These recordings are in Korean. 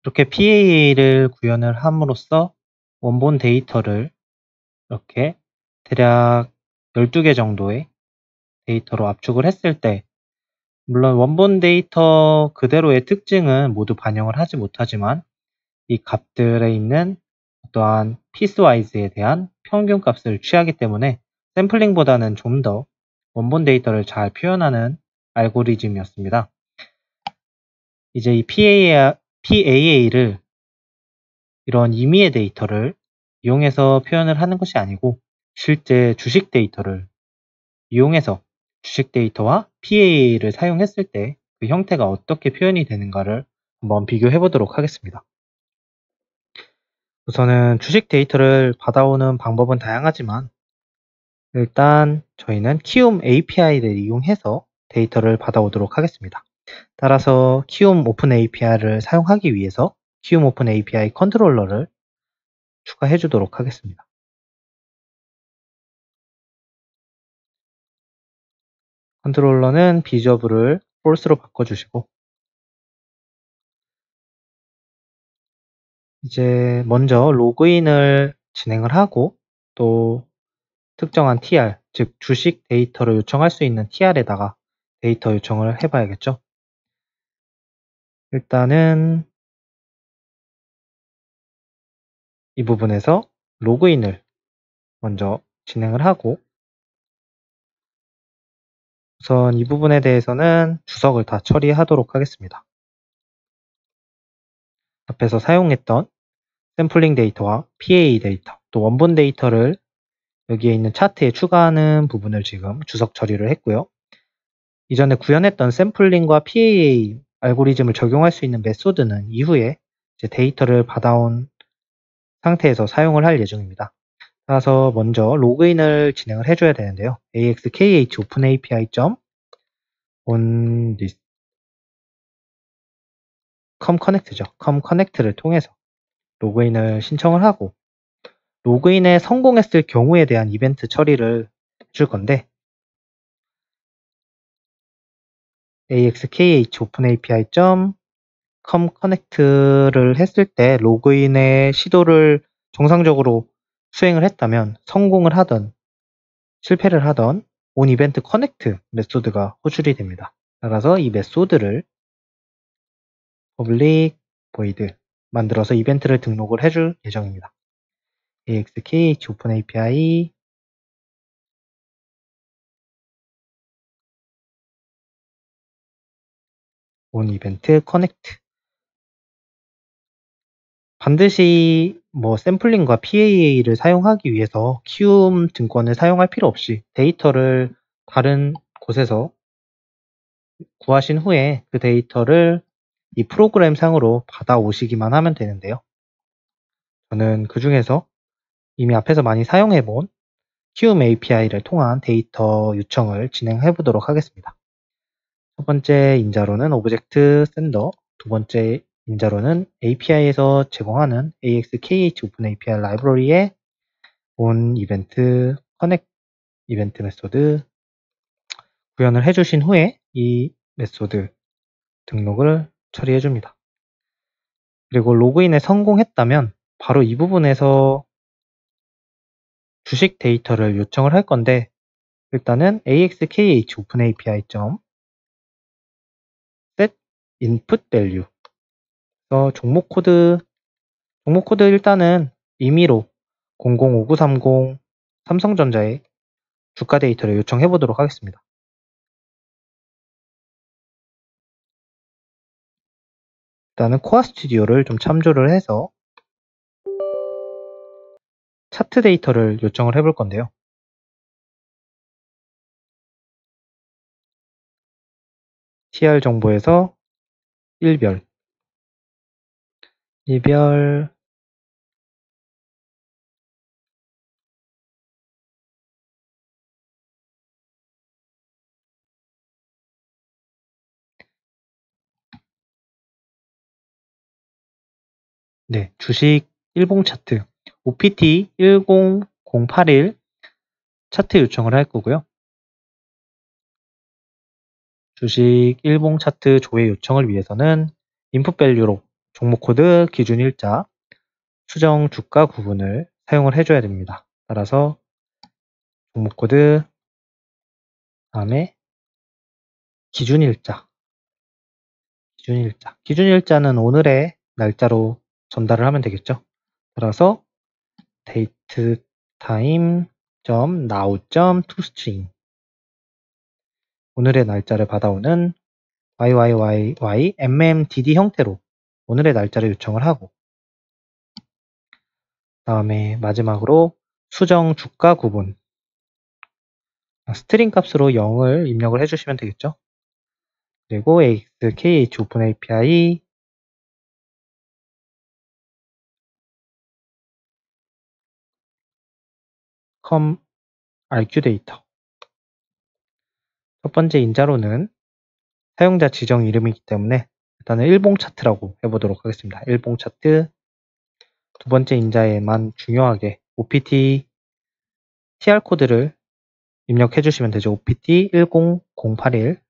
이렇게 PAA를 구현을 함으로써 원본 데이터를 이렇게 대략 12개 정도의 데이터로 압축을 했을 때, 물론 원본 데이터 그대로의 특징은 모두 반영을 하지 못하지만 이 값들에 있는 어떠한 피스와이즈에 대한 평균값을 취하기 때문에 샘플링보다는 좀 더 원본 데이터를 잘 표현하는 알고리즘이었습니다. 이제 이 PAA를 이런 임의의 데이터를 이용해서 표현을 하는 것이 아니고 실제 주식 데이터를 이용해서 주식 데이터와 PAA를 사용했을 때 그 형태가 어떻게 표현이 되는가를 한번 비교해 보도록 하겠습니다. 우선은 주식 데이터를 받아오는 방법은 다양하지만 일단 저희는 키움 API를 이용해서 데이터를 받아오도록 하겠습니다. 따라서 키움 오픈 API를 사용하기 위해서 키움 오픈 API 컨트롤러를 추가해 주도록 하겠습니다. 컨트롤러는 비저블을 false로 바꿔주시고, 이제 먼저 로그인을 진행을 하고 또 특정한 TR, 즉 주식 데이터를 요청할 수 있는 TR에다가 데이터 요청을 해봐야겠죠. 일단은 이 부분에서 로그인을 먼저 진행을 하고, 우선 이 부분에 대해서는 주석을 다 처리하도록 하겠습니다. 앞에서 사용했던 샘플링 데이터와 PAA 데이터, 또 원본 데이터를 여기에 있는 차트에 추가하는 부분을 지금 주석 처리를 했고요. 이전에 구현했던 샘플링과 PAA 알고리즘을 적용할 수 있는 메소드는 이후에 이제 데이터를 받아온 상태에서 사용을 할 예정입니다. 따라서 먼저 로그인을 진행을 해줘야 되는데요. axkh openapi.on comconnect죠. comconnect를 통해서 로그인을 신청을 하고, 로그인에 성공했을 경우에 대한 이벤트 처리를 줄 건데, axkh openapi.comconnect를 했을 때 로그인의 시도를 정상적으로 수행을 했다면 성공을 하던 실패를 하던 onEventConnect 메소드가 호출이 됩니다. 따라서 이 메소드를 public void 만들어서 이벤트를 등록을 해줄 예정입니다. axkh openapi onEventConnect. 반드시 샘플링과 PAA를 사용하기 위해서 키움 증권을 사용할 필요 없이 데이터를 다른 곳에서 구하신 후에 그 데이터를 이 프로그램 상으로 받아오시기만 하면 되는데요. 저는 그 중에서 이미 앞에서 많이 사용해본 키움 API를 통한 데이터 요청을 진행해 보도록 하겠습니다. 첫 번째 인자로는 오브젝트 샌더, 두 번째 인자로는 API에서 제공하는 axkh 오픈 API 라이브러리의 on 이벤트 커넥 이벤트 메소드 구현을 해주신 후에 이 메소드 등록을 처리해 줍니다. 그리고 로그인에 성공했다면 바로 이 부분에서 주식 데이터를 요청을 할 건데, 일단은 axkh 오픈 API set input value 종목 코드 일단은 임의로 005930 삼성전자의 주가 데이터를 요청해 보도록 하겠습니다. 일단은 코어 스튜디오를 좀 참조를 해서 차트 데이터를 요청을 해볼 건데요. TR 정보에서 일별 네, 주식 일봉 차트 OPT 10081 차트 요청을 할 거고요. 주식 일봉 차트 조회 요청을 위해서는 인풋 밸류로 종목 코드, 기준 일자, 수정 주가 구분을 사용을 해줘야 됩니다. 따라서 종목 코드, 다음에 기준 일자, 기준 일자는 오늘의 날짜로 전달을 하면 되겠죠. 따라서 date time now toString 오늘의 날짜를 받아오는 YYYY MMDD 형태로 오늘의 날짜를 요청을 하고, 다음에 마지막으로 수정 주가 구분, 스트링 값으로 0을 입력을 해주시면 되겠죠. 그리고 AXKH 오픈 API com RQ 데이터. 첫 번째 인자로는 사용자 지정 이름이기 때문에 일단은 일봉 차트라고 해보도록 하겠습니다. 일봉 차트. 두 번째 인자에만 중요하게 OPT TR 코드를 입력해 주시면 되죠. OPT 10081,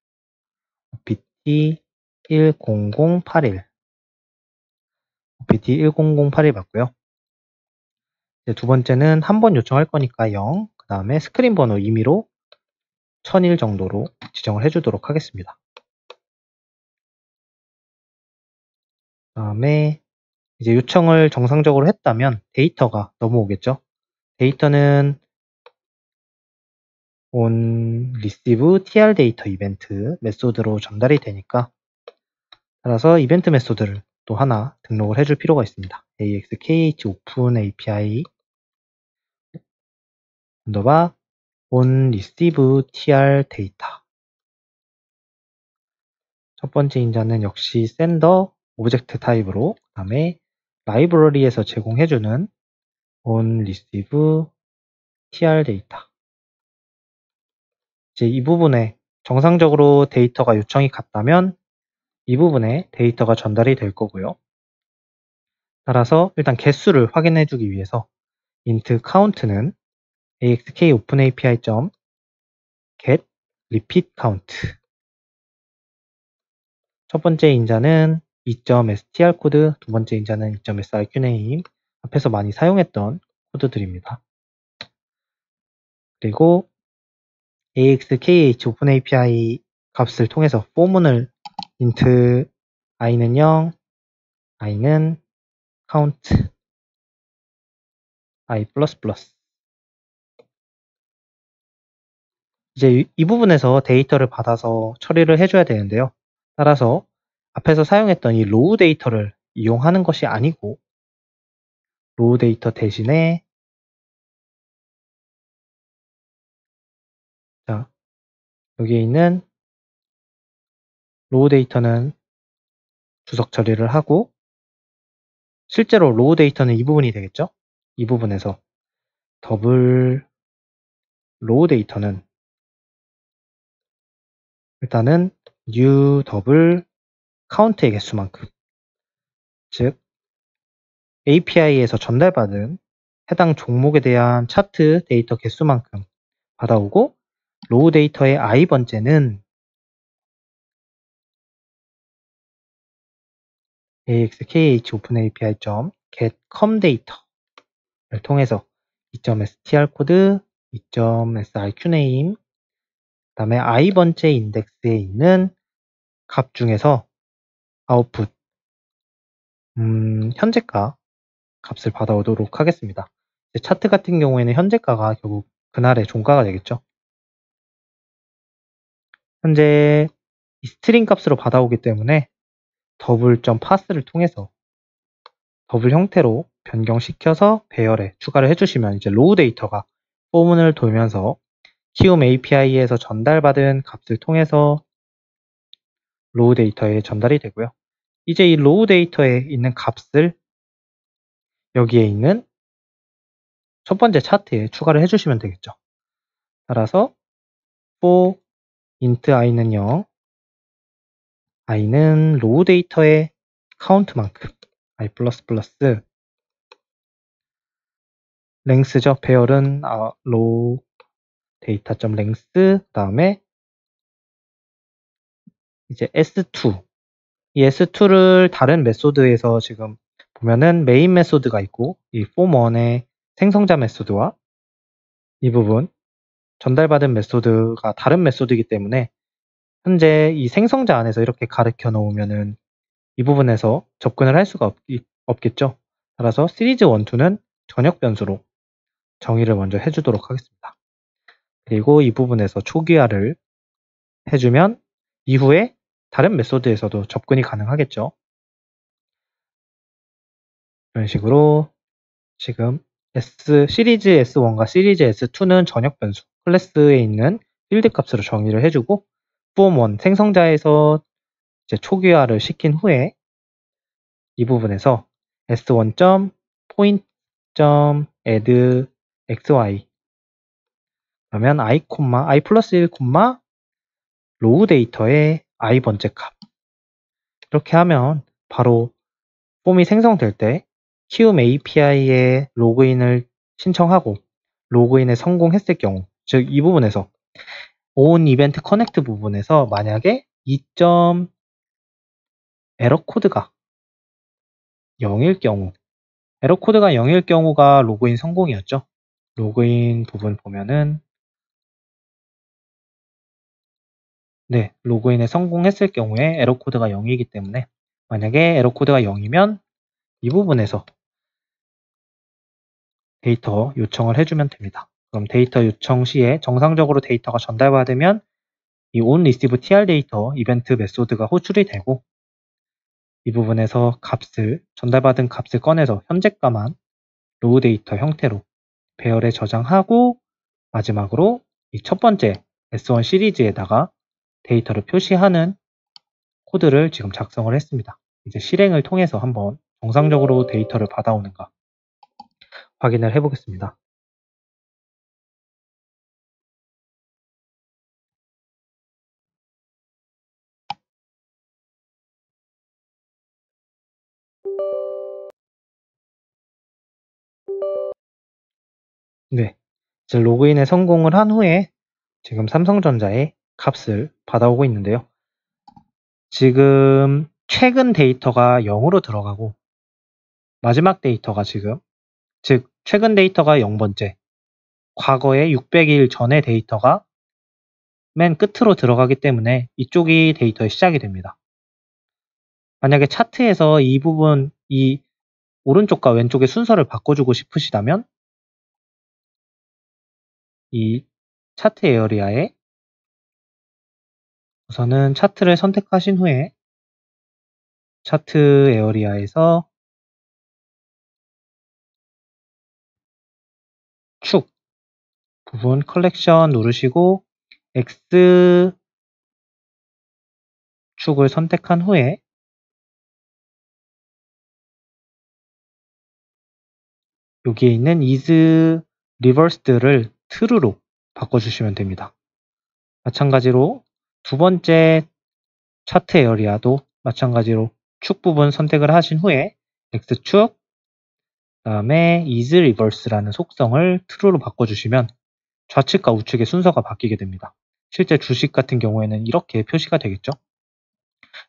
OPT 10081, OPT 10081 맞고요. 두 번째는 한 번 요청할 거니까 0, 그 다음에 스크린 번호 임의로 1001 정도로 지정을 해주도록 하겠습니다. 그 다음에 이제 요청을 정상적으로 했다면 데이터가 넘어오겠죠. 데이터는 on receive tr 데이터 이벤트 메소드로 전달이 되니까, 따라서 이벤트 메소드를 또 하나 등록을 해줄 필요가 있습니다. AXKH 오픈 API 언더바 on receive tr 데이터. 첫 번째 인자는 역시 sender 오브젝트 타입으로, 그 다음에 라이브러리에서 제공해주는 on receive tr 데이터. 이제 이 부분에 정상적으로 데이터가 요청이 갔다면 이 부분에 데이터가 전달이 될 거고요. 따라서 일단 개수를 확인해 주기 위해서 int count는 AXK 오픈 API get repeat count. 첫 번째 인자는 2.str 코드, 두 번째 인자는 2.srqname, 앞에서 많이 사용했던 코드들입니다. 그리고 AXKH 오픈 API 값을 통해서 포문을 int i는 0, i는 count, i++. 이제 이 부분에서 데이터를 받아서 처리를 해줘야 되는데요. 따라서 앞에서 사용했던 이 로우 데이터를 이용하는 것이 아니고, 로우 데이터 대신에 자, 여기에 있는 로우 데이터는 주석 처리를 하고, 실제로 로우 데이터는 이 부분이 되겠죠. 이 부분에서 더블 로우 데이터는 일단은 new 더블 카운트의 개수만큼, 즉 API에서 전달받은 해당 종목에 대한 차트 데이터 개수만큼 받아오고, 로우 데이터의 i번째는 AXKH 오픈 API get com 데이터를 통해서 2.str 코드, 2.srqname, 그 다음에 i번째 인덱스에 있는 값 중에서 아웃풋 현재가 값을 받아오도록 하겠습니다. 차트 같은 경우에는 현재가가 결국 그날의 종가가 되겠죠. 현재 이 스트링 값으로 받아오기 때문에 더블.parse를 통해서 더블 형태로 변경시켜서 배열에 추가를 해주시면 이제 로우 데이터가 포문을 돌면서 키움 API에서 전달받은 값을 통해서 로우 데이터에 전달이 되고요. 이제 이 로우 데이터에 있는 값을 여기에 있는 첫 번째 차트에 추가를 해주시면 되겠죠. 따라서 for int i는 0, i는 로우 데이터의 카운트만큼, i++ length죠. 배열은 로우 데이터.length, 그 다음에 이제 s2 이 S2를 다른 메소드에서 지금 보면은 메인 메소드가 있고 이 form1의 생성자 메소드와 이 부분 전달받은 메소드가 다른 메소드이기 때문에 현재 이 생성자 안에서 이렇게 가르쳐 놓으면은 이 부분에서 접근을 할 수가 없겠죠. 따라서 시리즈 1, 2는 전역 변수로 정의를 먼저 해주도록 하겠습니다. 그리고 이 부분에서 초기화를 해주면 이후에 다른 메소드에서도 접근이 가능하겠죠. 이런 식으로 지금 시리즈 S1과 시리즈 S2는 전역 변수, 클래스에 있는 필드 값으로 정의를 해주고 form1 생성자에서 이제 초기화를 시킨 후에 이 부분에서 s1.point.add xy 그러면 i 플러스 1, 로우 데이터의 i 번째 값 이렇게 하면 바로 폼이 생성될 때 키움 API에 로그인을 신청하고 로그인에 성공했을 경우 즉 이 부분에서 on 이벤트 커넥트 부분에서 만약에 2점 에러 코드가 0일 경우 에러 코드가 0일 경우가 로그인 성공이었죠. 로그인 부분 보면은 네, 로그인에 성공했을 경우에 에러 코드가 0이기 때문에 만약에 에러 코드가 0이면 이 부분에서 데이터 요청을 해주면 됩니다. 그럼 데이터 요청 시에 정상적으로 데이터가 전달받으면 이 onReceive tr 데이터 이벤트 메소드가 호출이 되고 이 부분에서 전달받은 값을 꺼내서 현재가만 로우 데이터 형태로 배열에 저장하고 마지막으로 이 첫 번째 S1 시리즈에다가 데이터를 표시하는 코드를 지금 작성을 했습니다. 이제 실행을 통해서 한번 정상적으로 데이터를 받아오는가 확인을 해보겠습니다. 네, 이제 로그인에 성공을 한 후에 지금 삼성전자의 값을 받아오고 있는데요. 지금 최근 데이터가 0으로 들어가고 마지막 데이터가 즉 최근 데이터가 0번째, 과거의 600일 전의 데이터가 맨 끝으로 들어가기 때문에 이쪽이 데이터의 시작이 됩니다. 만약에 차트에서 이 부분, 이 오른쪽과 왼쪽의 순서를 바꿔주고 싶으시다면 이 차트 에어리아에 우선은 차트를 선택하신 후에 차트 에어리아에서 축 부분 컬렉션 누르시고 X 축을 선택한 후에 여기에 있는 is reversed를 true로 바꿔주시면 됩니다. 마찬가지로 두 번째 차트 에어리아도 마찬가지로 축 부분 선택을 하신 후에 X축 그다음에 is reverse라는 속성을 true로 바꿔주시면 좌측과 우측의 순서가 바뀌게 됩니다. 실제 주식 같은 경우에는 이렇게 표시가 되겠죠.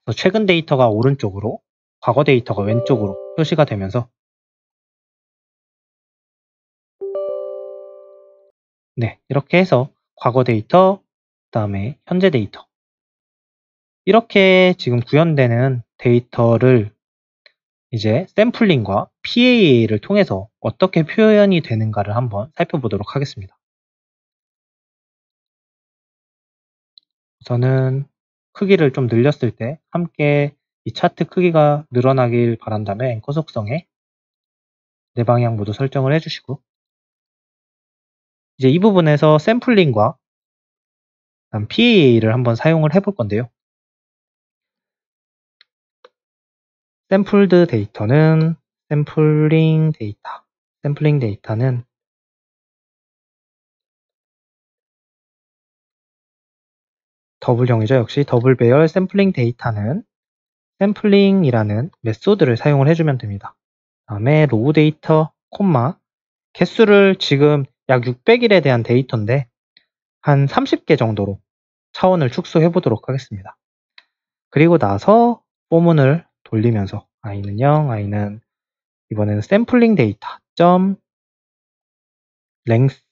그래서 최근 데이터가 오른쪽으로 과거 데이터가 왼쪽으로 표시가 되면서 네, 이렇게 해서 과거 데이터, 그다음에 현재 데이터 이렇게 지금 구현되는 데이터를 이제 샘플링과 PAA를 통해서 어떻게 표현이 되는가를 한번 살펴보도록 하겠습니다. 우선은 크기를 좀 늘렸을 때 함께 이 차트 크기가 늘어나길 바란 다음에 앵커 속성에 네 방향 모두 설정을 해주시고 이제 이 부분에서 샘플링과 PAA를 한번 사용을 해볼 건데요. 샘플드 데이터는 샘플링 데이터는 더블형이죠. 역시 더블 배열 샘플링 데이터는 샘플링이라는 메소드를 사용을 해주면 됩니다. 다음에 로우 데이터, 개수를 지금 약 600일에 대한 데이터인데 한 30개 정도로 차원을 축소해 보도록 하겠습니다. 그리고 나서 포문을 돌리면서 i는 0, i는 이번에는 샘플링 데이터 점 랭스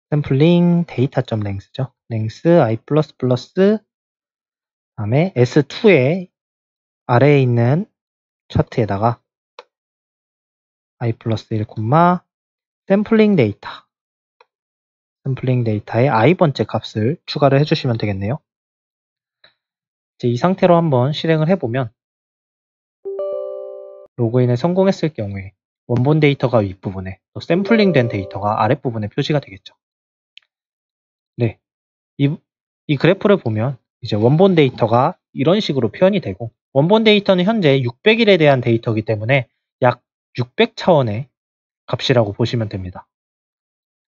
샘플링 데이터 점 랭스죠. 랭스 i 플러스 플러스 다음에 s2에 아래에 있는 차트에다가 i 플러스 1, 샘플링 데이터에 i번째 값을 추가를 해주시면 되겠네요. 이제 이 상태로 한번 실행을 해보면 로그인에 성공했을 경우에 원본 데이터가 윗부분에 또 샘플링 된 데이터가 아랫부분에 표시가 되겠죠. 네, 이 그래프를 보면 이제 원본 데이터가 이런 식으로 표현이 되고 원본 데이터는 현재 600일에 대한 데이터이기 때문에 약 600차원의 값이라고 보시면 됩니다.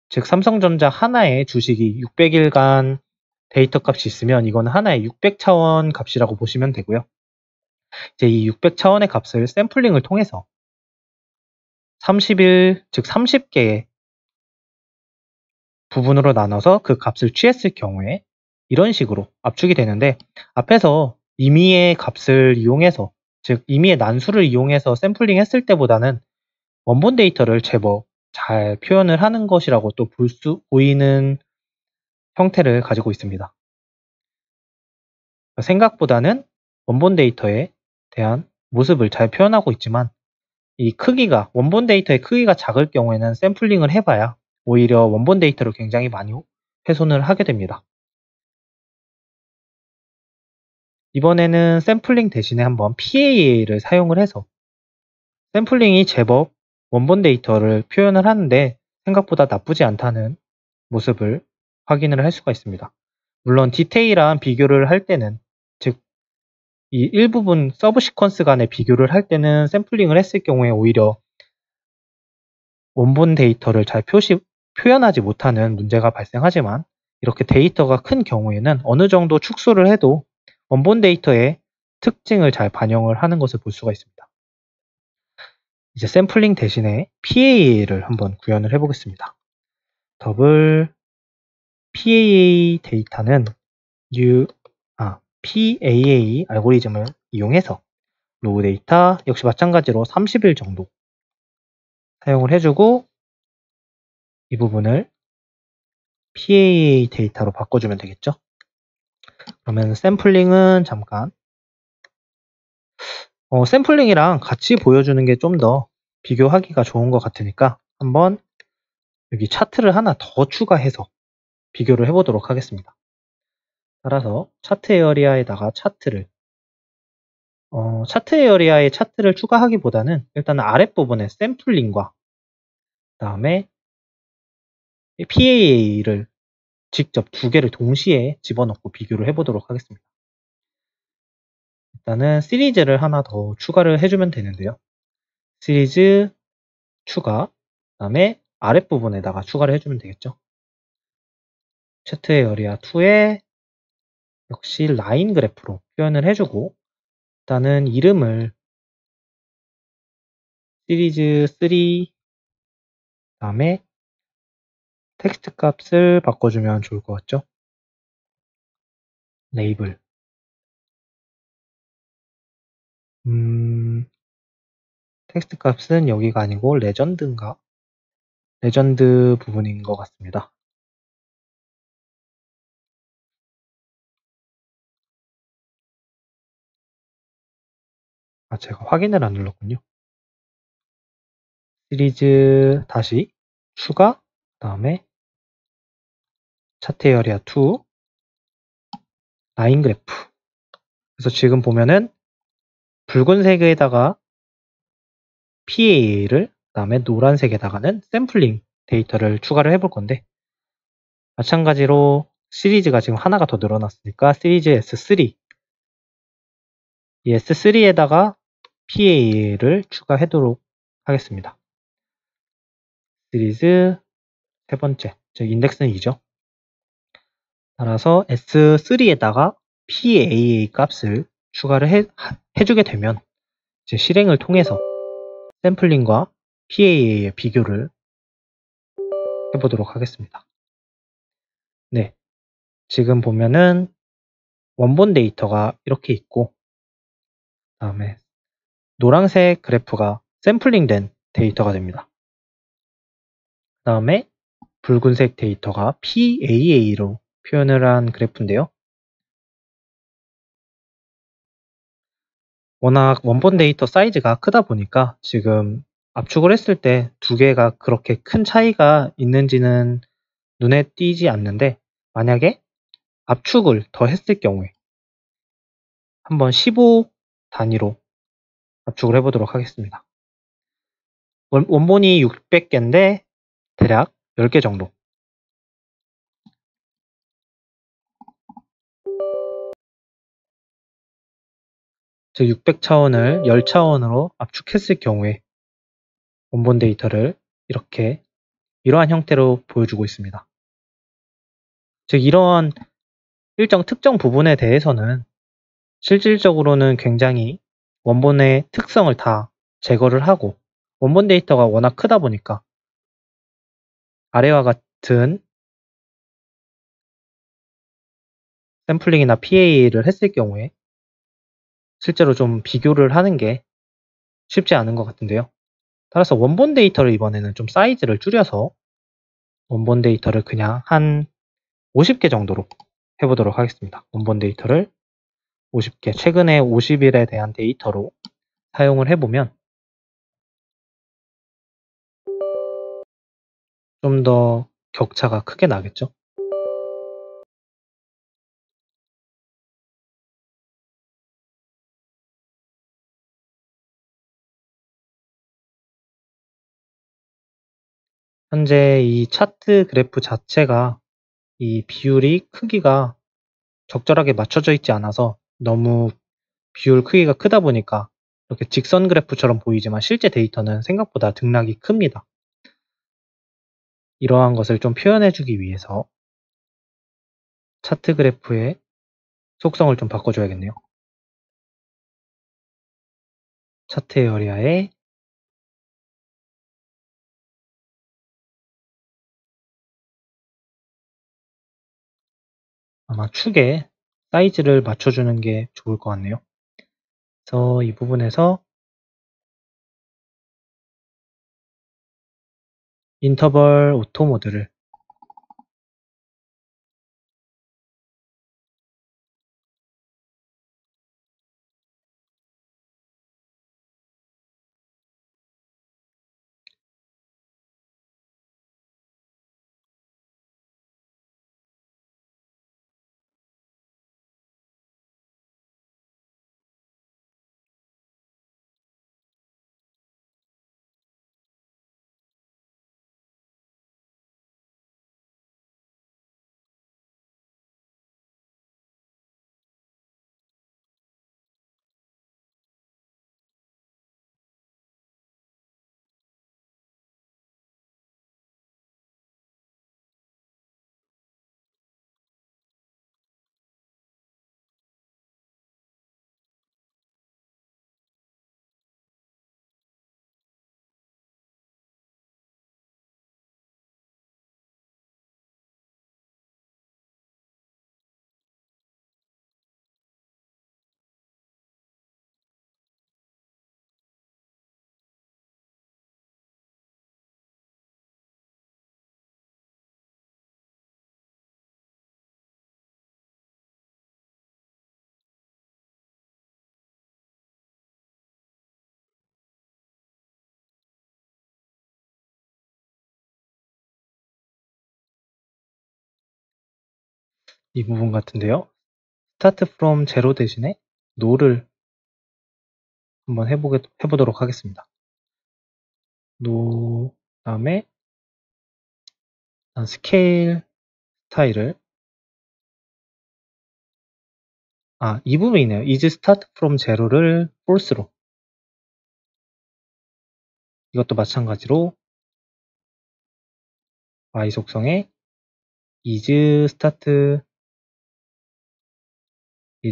즉 삼성전자 하나의 주식이 600일간 데이터 값이 있으면 이건 하나의 600차원 값이라고 보시면 되고요. 이제 이 600차원의 값을 샘플링을 통해서 30일, 즉 30개의 부분으로 나눠서 그 값을 취했을 경우에 이런 식으로 압축이 되는데 앞에서 임의의 값을 이용해서 즉 임의의 난수를 이용해서 샘플링 했을 때보다는 원본 데이터를 제법 잘 표현을 하는 것이라고 또 보이는 형태를 가지고 있습니다. 생각보다는 원본 데이터에 대한 모습을 잘 표현하고 있지만 이 크기가 원본 데이터의 크기가 작을 경우에는 샘플링을 해봐야 오히려 원본 데이터를 굉장히 많이 훼손을 하게 됩니다. 이번에는 샘플링 대신에 한번 PAA를 사용을 해서 샘플링이 제법 원본 데이터를 표현을 하는데 생각보다 나쁘지 않다는 모습을 확인을 할 수가 있습니다. 물론 디테일한 비교를 할 때는 즉 이 일부분 서브 시퀀스 간의 비교를 할 때는 샘플링을 했을 경우에 오히려 원본 데이터를 잘 표현하지 못하는 문제가 발생하지만 이렇게 데이터가 큰 경우에는 어느 정도 축소를 해도 원본 데이터의 특징을 잘 반영을 하는 것을 볼 수가 있습니다. 이제 샘플링 대신에 PAA를 한번 구현을 해보겠습니다. 더블 PAA 데이터는 PAA 알고리즘을 이용해서 로우 데이터 역시 마찬가지로 30일 정도 사용을 해주고 이 부분을 PAA 데이터로 바꿔주면 되겠죠. 그러면 샘플링은 잠깐 샘플링이랑 같이 보여주는 게 좀 더 비교하기가 좋은 것 같으니까 한번 여기 차트를 하나 더 추가해서 비교를 해보도록 하겠습니다. 따라서 차트 에어리아에다가 차트 에어리아에 차트를 추가하기보다는 일단 아랫부분에 샘플링과 그 다음에 PAA를 직접 두 개를 동시에 집어넣고 비교를 해보도록 하겠습니다. 일단은 시리즈를 하나 더 추가를 해주면 되는데요. 시리즈 추가, 그 다음에 아랫부분에다가 추가를 해주면 되겠죠. 차트 에어리아 2에 역시 라인 그래프로 표현을 해주고 일단은 이름을 시리즈 3 다음에 텍스트 값을 바꿔주면 좋을 것 같죠? 레이블 텍스트 값은 여기가 아니고 레전드인가? 레전드 부분인 것 같습니다. 제가 확인을 안 눌렀군요. 시리즈 다시 추가, 그 다음에 차트 에어리아 2 라인 그래프. 그래서 지금 보면은 붉은색에다가 PA를 그 다음에 노란색에다가는 샘플링 데이터를 추가를 해볼 건데 마찬가지로 시리즈가 지금 하나가 더 늘어났으니까 시리즈 S3 이 S3에다가 PA를 추가하도록 하겠습니다. 시리즈 세 번째, 즉 인덱스는 2죠. 따라서 S3에다가 PAA 값을 추가를 해주게 되면 이제 실행을 통해서 샘플링과 PAA의 비교를 해보도록 하겠습니다. 네, 지금 보면은 원본 데이터가 이렇게 있고, 그다음에 노란색 그래프가 샘플링된 데이터가 됩니다. 그다음에 붉은색 데이터가 PAA로 표현을 한 그래프인데요. 워낙 원본 데이터 사이즈가 크다 보니까 지금 압축을 했을 때 두 개가 그렇게 큰 차이가 있는지는 눈에 띄지 않는데, 만약에 압축을 더 했을 경우에 한번 15 단위로 압축을 해보도록 하겠습니다. 원본이 600개인데 대략 10개 정도. 즉 600차원을 10차원으로 압축했을 경우에 원본 데이터를 이러한 형태로 보여주고 있습니다. 즉 이러한 일정 특정 부분에 대해서는 실질적으로는 굉장히 원본의 특성을 다 제거를 하고, 원본 데이터가 워낙 크다 보니까 아래와 같은 샘플링이나 PA를 했을 경우에 실제로 좀 비교를 하는 게 쉽지 않은 것 같은데요. 따라서 원본 데이터를 이번에는 좀 사이즈를 줄여서 원본 데이터를 그냥 한 50개 정도로 해보도록 하겠습니다. 원본 데이터를 50개, 최근에 50일에 대한 데이터로 사용을 해보면 좀 더 격차가 크게 나겠죠. 현재 이 차트 그래프 자체가 이 비율이 크기가 적절하게 맞춰져 있지 않아서 너무 비율 크기가 크다 보니까 이렇게 직선 그래프처럼 보이지만 실제 데이터는 생각보다 등락이 큽니다. 이러한 것을 좀 표현해주기 위해서 차트 그래프의 속성을 좀 바꿔줘야겠네요. 차트 에어리아에 아마 축에 사이즈를 맞춰주는 게 좋을 것 같네요. 그래서 이 부분에서 인터벌 오토 모드를 이 부분 같은데요. 스타트 프롬 제로 대신에 노를 한번 해보도록 하겠습니다. 노 다음에 스케일 스타일을 이 부분이네요. is start from zero를 false로, 이것도 마찬가지로 y 속성에 is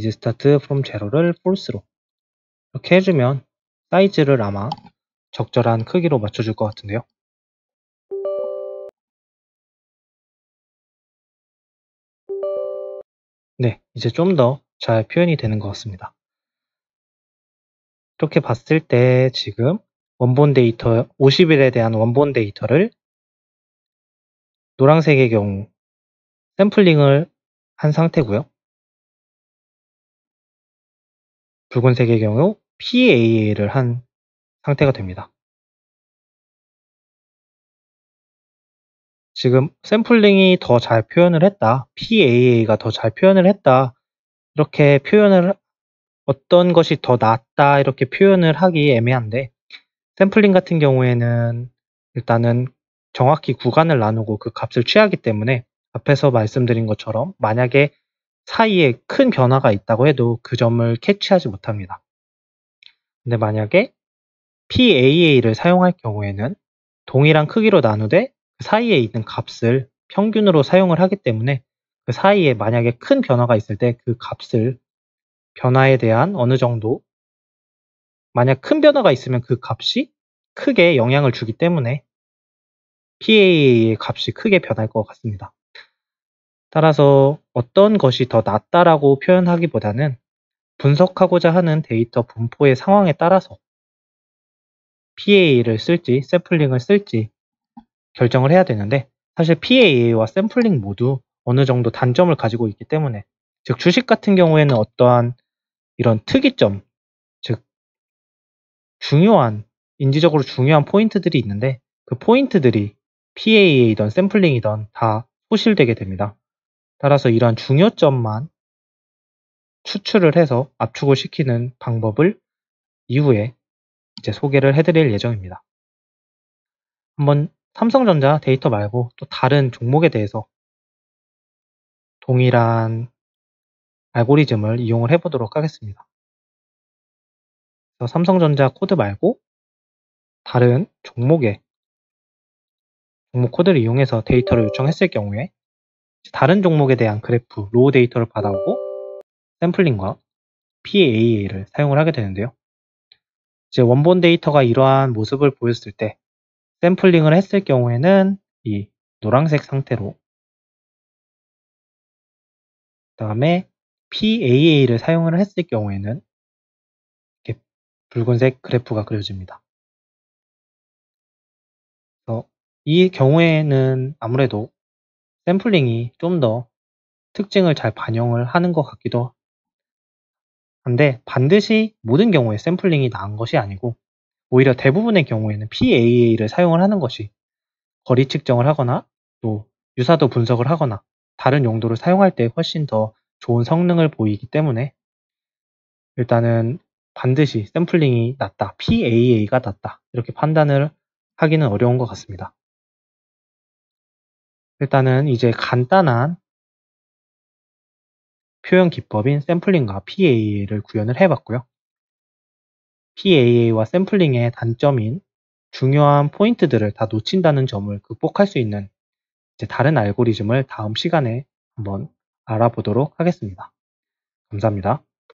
start from zero를 false로 이렇게 해주면 사이즈를 아마 적절한 크기로 맞춰줄 것 같은데요. 네, 이제 좀 더 잘 표현이 되는 것 같습니다. 이렇게 봤을 때 지금 원본 데이터 50일에 대한 원본 데이터를 노란색의 경우 샘플링을 한 상태고요. 붉은색의 경우 PAA를 한 상태가 됩니다. 지금 샘플링이 더 잘 표현을 했다, PAA가 더 잘 표현을 했다, 이렇게 표현을 어떤 것이 더 낫다 이렇게 표현을 하기 애매한데, 샘플링 같은 경우에는 일단은 정확히 구간을 나누고 그 값을 취하기 때문에 앞에서 말씀드린 것처럼 만약에 사이에 큰 변화가 있다고 해도 그 점을 캐치하지 못합니다. 근데 만약에 PAA를 사용할 경우에는 동일한 크기로 나누되 그 사이에 있는 값을 평균으로 사용을 하기 때문에 그 사이에 만약에 큰 변화가 있을 때 그 값을 변화에 대한 어느 정도, 만약 큰 변화가 있으면 그 값이 크게 영향을 주기 때문에 PAA의 값이 크게 변할 것 같습니다. 따라서 어떤 것이 더 낫다라고 표현하기보다는 분석하고자 하는 데이터 분포의 상황에 따라서 PAA를 쓸지 샘플링을 쓸지 결정을 해야 되는데, 사실 PAA와 샘플링 모두 어느 정도 단점을 가지고 있기 때문에, 즉 주식 같은 경우에는 어떠한 이런 특이점, 즉 인지적으로 중요한 포인트들이 있는데 그 포인트들이 PAA이던 샘플링이던 다 소실되게 됩니다. 따라서 이러한 중요점만 추출을 해서 압축을 시키는 방법을 이후에 이제 소개를 해드릴 예정입니다. 한번 삼성전자 데이터 말고 또 다른 종목에 대해서 동일한 알고리즘을 이용을 해보도록 하겠습니다. 그래서 삼성전자 코드 말고 다른 종목의 종목 코드를 이용해서 데이터를 요청했을 경우에 다른 종목에 대한 그래프, 로우 데이터를 받아오고 샘플링과 PAA를 사용을 하게 되는데요. 이제 원본 데이터가 이러한 모습을 보였을 때 샘플링을 했을 경우에는 이 노란색 상태로, 그 다음에 PAA를 사용을 했을 경우에는 이렇게 붉은색 그래프가 그려집니다. 그래서 이 경우에는 아무래도 샘플링이 좀 더 특징을 잘 반영을 하는 것 같기도 한데, 반드시 모든 경우에 샘플링이 나은 것이 아니고 오히려 대부분의 경우에는 PAA를 사용을 하는 것이 거리 측정을 하거나 또 유사도 분석을 하거나 다른 용도를 사용할 때 훨씬 더 좋은 성능을 보이기 때문에 일단은 반드시 샘플링이 낫다, PAA가 낫다 이렇게 판단을 하기는 어려운 것 같습니다. 일단은 이제 간단한 표현 기법인 샘플링과 PAA를 구현을 해봤고요. PAA와 샘플링의 단점인 중요한 포인트들을 다 놓친다는 점을 극복할 수 있는 이제 다른 알고리즘을 다음 시간에 한번 알아보도록 하겠습니다. 감사합니다.